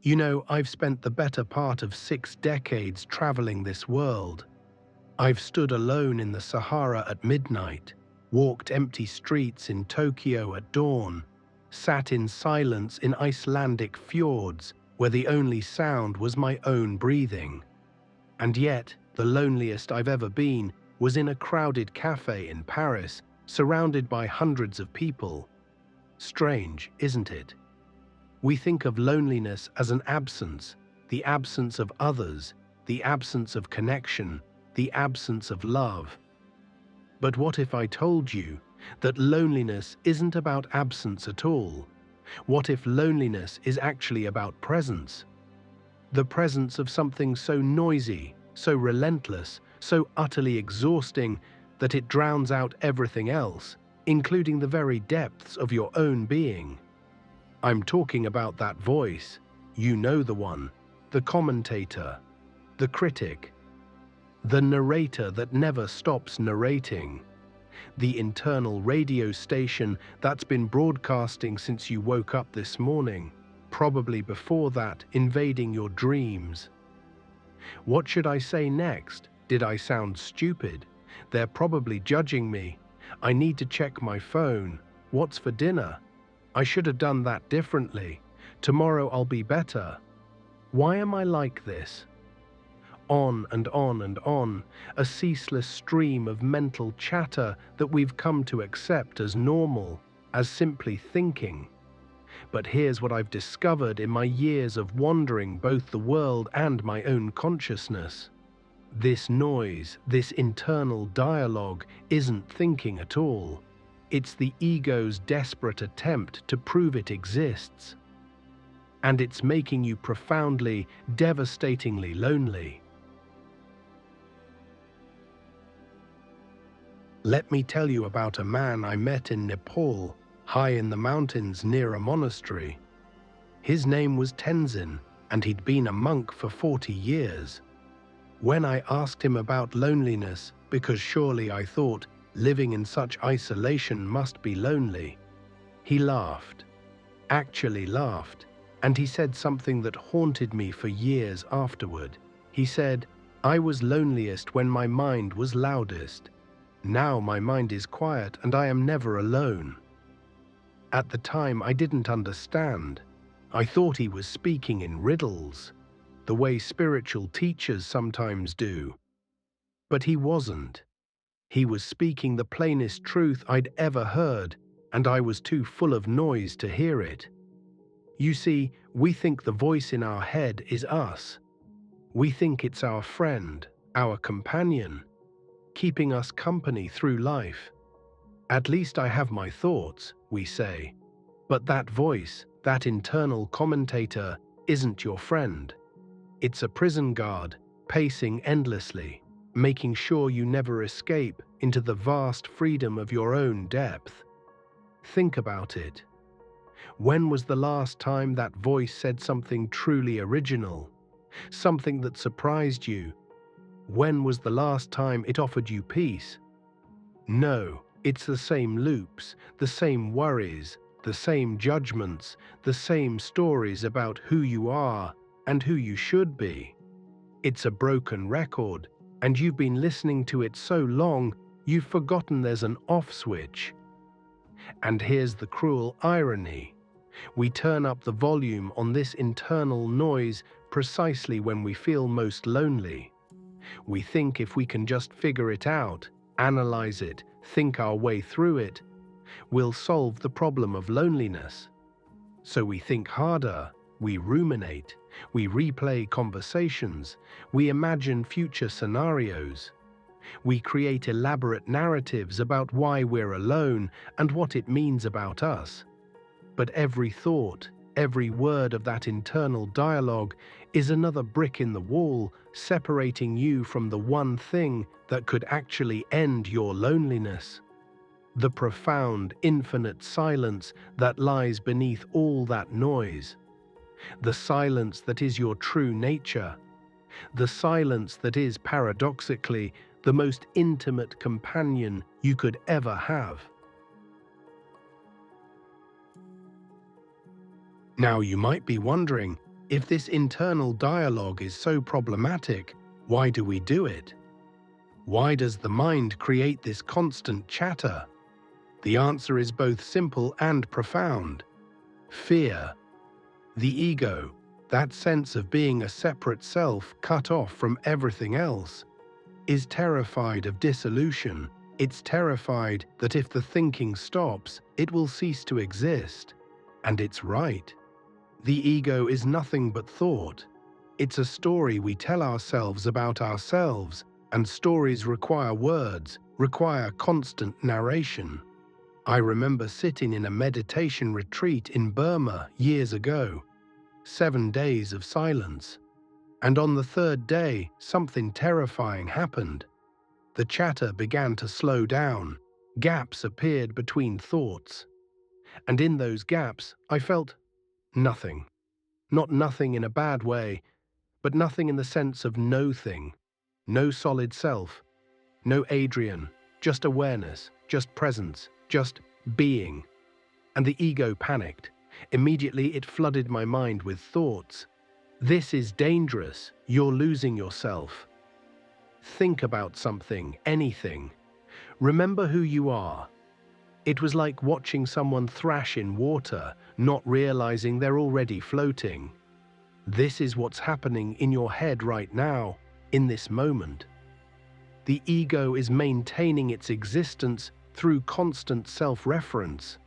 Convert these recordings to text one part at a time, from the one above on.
You know, I've spent the better part of 6 decades traveling this world. I've stood alone in the Sahara at midnight, walked empty streets in Tokyo at dawn, sat in silence in Icelandic fjords where the only sound was my own breathing. And yet, the loneliest I've ever been was in a crowded cafe in Paris, surrounded by hundreds of people. Strange, isn't it? We think of loneliness as an absence, the absence of others, the absence of connection, the absence of love. But what if I told you that loneliness isn't about absence at all? What if loneliness is actually about presence? The presence of something so noisy, so relentless, so utterly exhausting that it drowns out everything else, including the very depths of your own being. I'm talking about that voice, you know the one, the commentator, the critic, the narrator that never stops narrating, the internal radio station that's been broadcasting since you woke up this morning, probably before that invading your dreams. What should I say next? Did I sound stupid? They're probably judging me. I need to check my phone. What's for dinner? I should have done that differently. Tomorrow I'll be better. Why am I like this? On and on and on, a ceaseless stream of mental chatter that we've come to accept as normal, as simply thinking. But here's what I've discovered in my years of wandering both the world and my own consciousness. This noise, this internal dialogue, isn't thinking at all. It's the ego's desperate attempt to prove it exists. And it's making you profoundly, devastatingly lonely. Let me tell you about a man I met in Nepal, high in the mountains near a monastery. His name was Tenzin, and he'd been a monk for 40 years. When I asked him about loneliness, because surely I thought living in such isolation must be lonely, he laughed, actually laughed, and he said something that haunted me for years afterward. He said, "I was loneliest when my mind was loudest. Now my mind is quiet and I am never alone." At the time I didn't understand. I thought he was speaking in riddles, the way spiritual teachers sometimes do. But he wasn't. He was speaking the plainest truth I'd ever heard, and I was too full of noise to hear it. You see, we think the voice in our head is us. We think it's our friend, our companion, keeping us company through life. At least I have my thoughts, we say. But that voice, that internal commentator, isn't your friend. It's a prison guard, pacing endlessly, making sure you never escape into the vast freedom of your own depth. Think about it. When was the last time that voice said something truly original? Something that surprised you? When was the last time it offered you peace? No, it's the same loops, the same worries, the same judgments, the same stories about who you are and who you should be. It's a broken record, and you've been listening to it so long, you've forgotten there's an off switch. And here's the cruel irony. We turn up the volume on this internal noise precisely when we feel most lonely. We think if we can just figure it out, analyze it, think our way through it, we'll solve the problem of loneliness. So we think harder, we ruminate, we replay conversations, we imagine future scenarios. We create elaborate narratives about why we're alone and what it means about us. But every thought, every word of that internal dialogue is another brick in the wall, separating you from the one thing that could actually end your loneliness. The profound, infinite silence that lies beneath all that noise. The silence that is your true nature. The silence that is, paradoxically, the most intimate companion you could ever have. Now you might be wondering, If this internal dialogue is so problematic, why do we do it? Why does the mind create this constant chatter? The answer is both simple and profound. Fear. The ego, that sense of being a separate self cut off from everything else, is terrified of dissolution. It's terrified that if the thinking stops, it will cease to exist. And it's right. The ego is nothing but thought. It's a story we tell ourselves about ourselves, and stories require words, require constant narration. I remember sitting in a meditation retreat in Burma years ago, 7 days of silence. And on the third day, something terrifying happened. The chatter began to slow down. Gaps appeared between thoughts. And in those gaps, I felt nothing. Not nothing in a bad way, but nothing in the sense of no thing. No solid self. No Adrian. Just awareness. Just presence. Just being. And the ego panicked. Immediately it flooded my mind with thoughts. This is dangerous. You're losing yourself. Think about something, anything. Remember who you are. It was like watching someone thrash in water, not realizing they're already floating. This is what's happening in your head right now, in this moment. The ego is maintaining its existence through constant self-reference.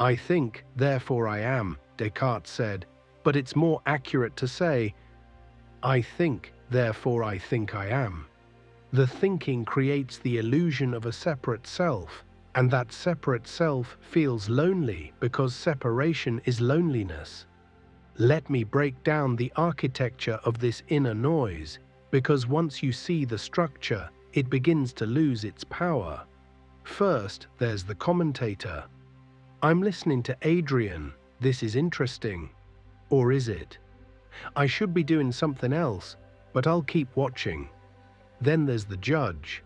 I think, therefore I am, Descartes said, but it's more accurate to say, I think, therefore I think I am. The thinking creates the illusion of a separate self, and that separate self feels lonely because separation is loneliness. Let me break down the architecture of this inner noise, because once you see the structure, it begins to lose its power. First, there's the commentator. I'm listening to Adrian. This is interesting. Or is it? I should be doing something else, but I'll keep watching. Then there's the judge.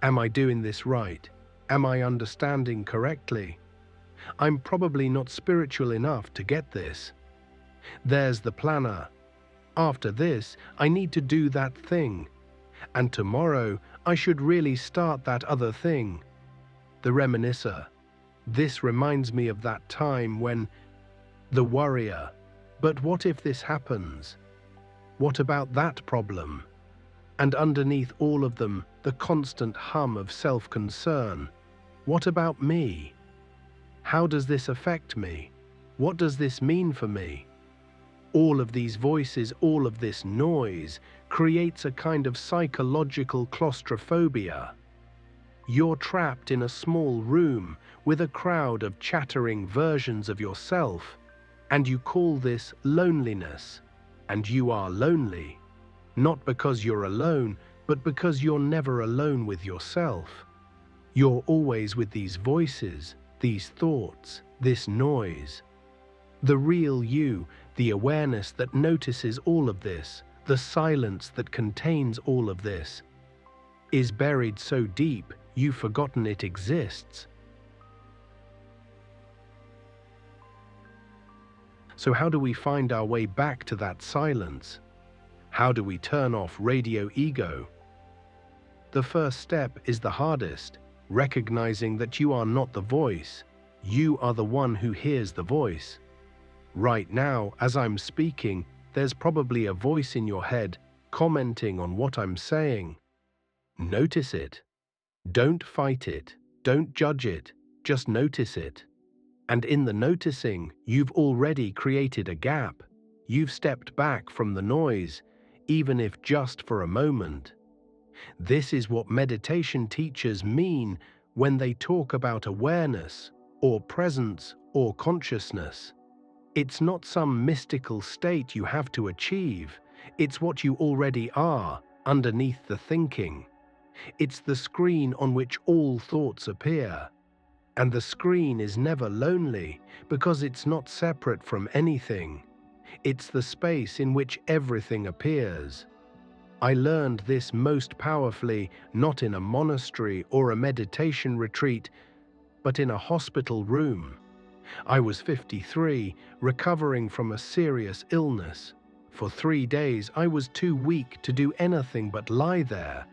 Am I doing this right? Am I understanding correctly? I'm probably not spiritual enough to get this. There's the planner. After this, I need to do that thing. And tomorrow, I should really start that other thing. The reminiscer. This reminds me of that time when... The worrier. But what if this happens? What about that problem? And underneath all of them, the constant hum of self-concern. What about me? How does this affect me? What does this mean for me? All of these voices, all of this noise, creates a kind of psychological claustrophobia. You're trapped in a small room with a crowd of chattering versions of yourself, and you call this loneliness. And you are lonely, not because you're alone, but because you're never alone with yourself. You're always with these voices, these thoughts, this noise. The real you, the awareness that notices all of this, the silence that contains all of this, is buried so deep you've forgotten it exists. So how do we find our way back to that silence? How do we turn off radio ego? The first step is the hardest, recognizing that you are not the voice. You are the one who hears the voice. Right now, as I'm speaking, there's probably a voice in your head commenting on what I'm saying. Notice it. Don't fight it. Don't judge it. Just notice it. And in the noticing, you've already created a gap. You've stepped back from the noise, even if just for a moment. This is what meditation teachers mean when they talk about awareness, or presence, or consciousness. It's not some mystical state you have to achieve. It's what you already are, underneath the thinking. It's the screen on which all thoughts appear. And the screen is never lonely because it's not separate from anything. It's the space in which everything appears. I learned this most powerfully not in a monastery or a meditation retreat, but in a hospital room. I was 53, recovering from a serious illness. For 3 days, I was too weak to do anything but lie there,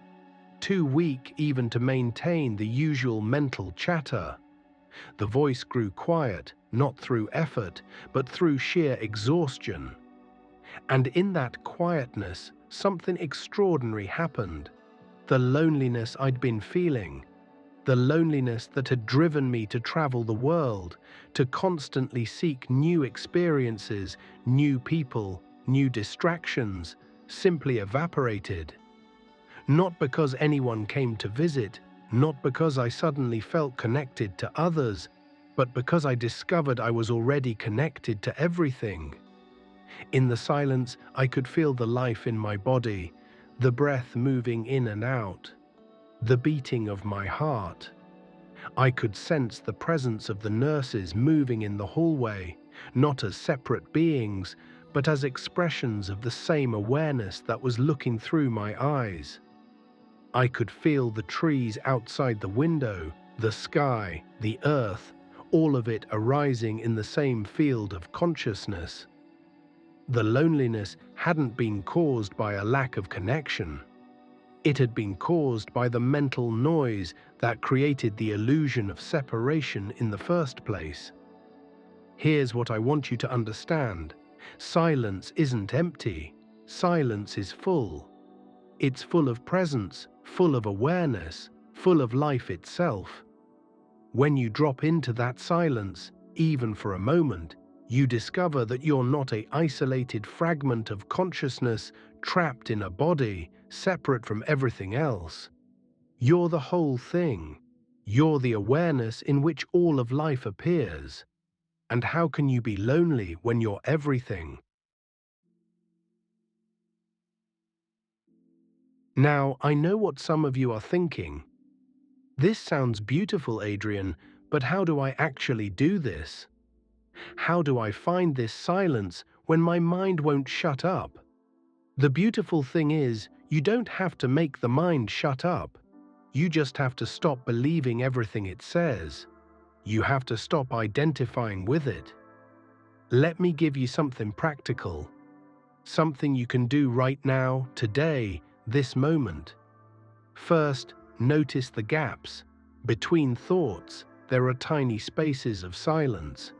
too weak even to maintain the usual mental chatter. The voice grew quiet, not through effort, but through sheer exhaustion. And in that quietness, something extraordinary happened. The loneliness I'd been feeling, the loneliness that had driven me to travel the world, to constantly seek new experiences, new people, new distractions, simply evaporated. Not because anyone came to visit, not because I suddenly felt connected to others, but because I discovered I was already connected to everything. In the silence, I could feel the life in my body, the breath moving in and out, the beating of my heart. I could sense the presence of the nurses moving in the hallway, not as separate beings, but as expressions of the same awareness that was looking through my eyes. I could feel the trees outside the window, the sky, the earth, all of it arising in the same field of consciousness. The loneliness hadn't been caused by a lack of connection. It had been caused by the mental noise that created the illusion of separation in the first place. Here's what I want you to understand. Silence isn't empty. Silence is full. It's full of presence, full of awareness, full of life itself. When you drop into that silence, even for a moment, you discover that you're not an isolated fragment of consciousness trapped in a body, separate from everything else. You're the whole thing. You're the awareness in which all of life appears. And how can you be lonely when you're everything? Now, I know what some of you are thinking. This sounds beautiful, Adrian, but how do I actually do this? How do I find this silence when my mind won't shut up? The beautiful thing is, you don't have to make the mind shut up. You just have to stop believing everything it says. You have to stop identifying with it. Let me give you something practical. Something you can do right now, today, this moment. First, notice the gaps. Between thoughts, there are tiny spaces of silence.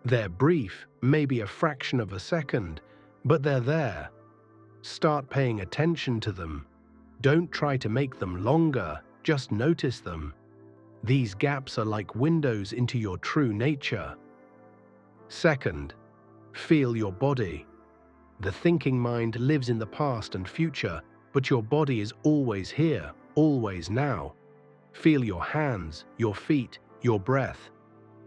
They're brief, maybe a fraction of a second, but they're there. Start paying attention to them. Don't try to make them longer, just notice them. These gaps are like windows into your true nature. Second, feel your body. The thinking mind lives in the past and future, but your body is always here, always now. Feel your hands, your feet, your breath.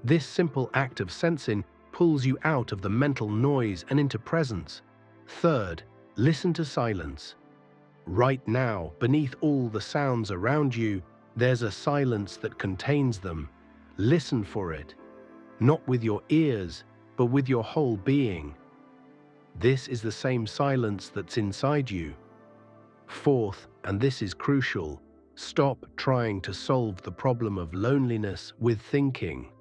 This simple act of sensing pulls you out of the mental noise and into presence. Third, listen to silence. Right now, beneath all the sounds around you, there's a silence that contains them. Listen for it, not with your ears, but with your whole being. This is the same silence that's inside you. Fourth, and this is crucial, stop trying to solve the problem of loneliness with thinking.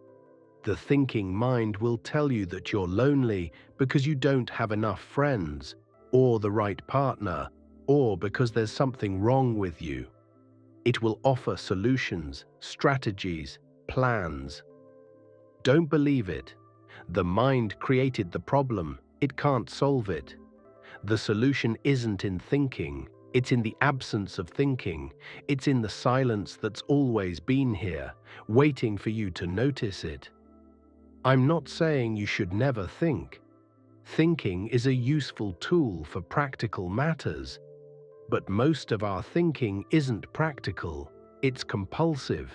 The thinking mind will tell you that you're lonely because you don't have enough friends, or the right partner, or because there's something wrong with you. It will offer solutions, strategies, plans. Don't believe it. The mind created the problem. It can't solve it. The solution isn't in thinking. It's in the absence of thinking. It's in the silence that's always been here, waiting for you to notice it. I'm not saying you should never think. Thinking is a useful tool for practical matters. But most of our thinking isn't practical. It's compulsive.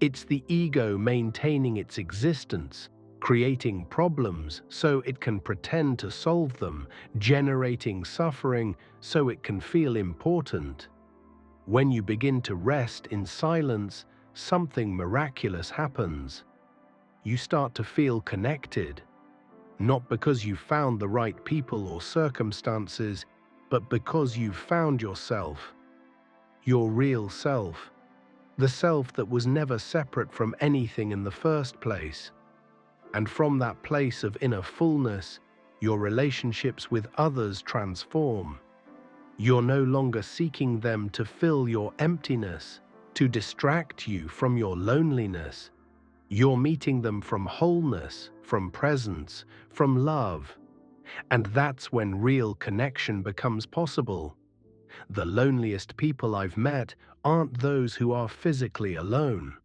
It's the ego maintaining its existence, creating problems so it can pretend to solve them, generating suffering so it can feel important. When you begin to rest in silence, something miraculous happens. You start to feel connected, not because you found the right people or circumstances, but because you've found yourself, your real self, the self that was never separate from anything in the first place. And from that place of inner fullness, your relationships with others transform. You're no longer seeking them to fill your emptiness, to distract you from your loneliness. You're meeting them from wholeness, from presence, from love. And that's when real connection becomes possible. The loneliest people I've met aren't those who are physically alone.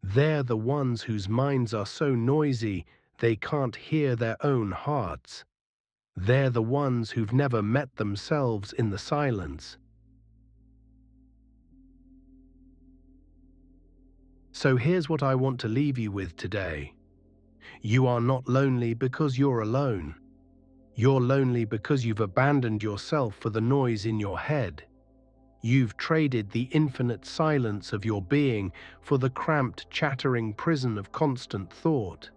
They're the ones whose minds are so noisy they can't hear their own hearts. They're the ones who've never met themselves in the silence. So here's what I want to leave you with today. You are not lonely because you're alone. You're lonely because you've abandoned yourself for the noise in your head. You've traded the infinite silence of your being for the cramped, chattering prison of constant thought.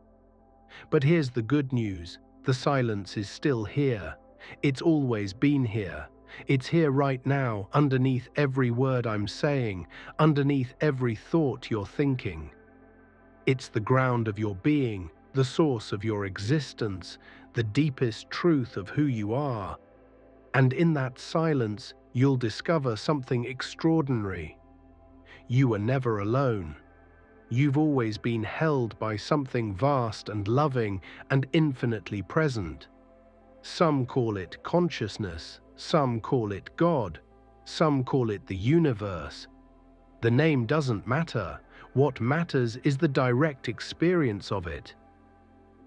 But here's the good news. The silence is still here. It's always been here. It's here right now, underneath every word I'm saying, underneath every thought you're thinking. It's the ground of your being, the source of your existence, the deepest truth of who you are. And in that silence, you'll discover something extraordinary. You are never alone. You've always been held by something vast and loving and infinitely present. Some call it consciousness, some call it God, some call it the universe. The name doesn't matter. What matters is the direct experience of it.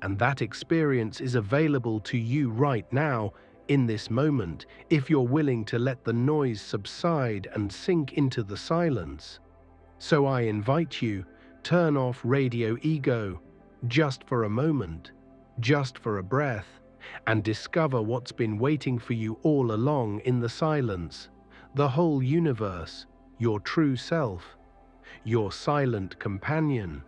And that experience is available to you right now, in this moment, if you're willing to let the noise subside and sink into the silence. So I invite you, turn off radio ego, just for a moment, just for a breath, and discover what's been waiting for you all along in the silence, the whole universe, your true self, your silent companion.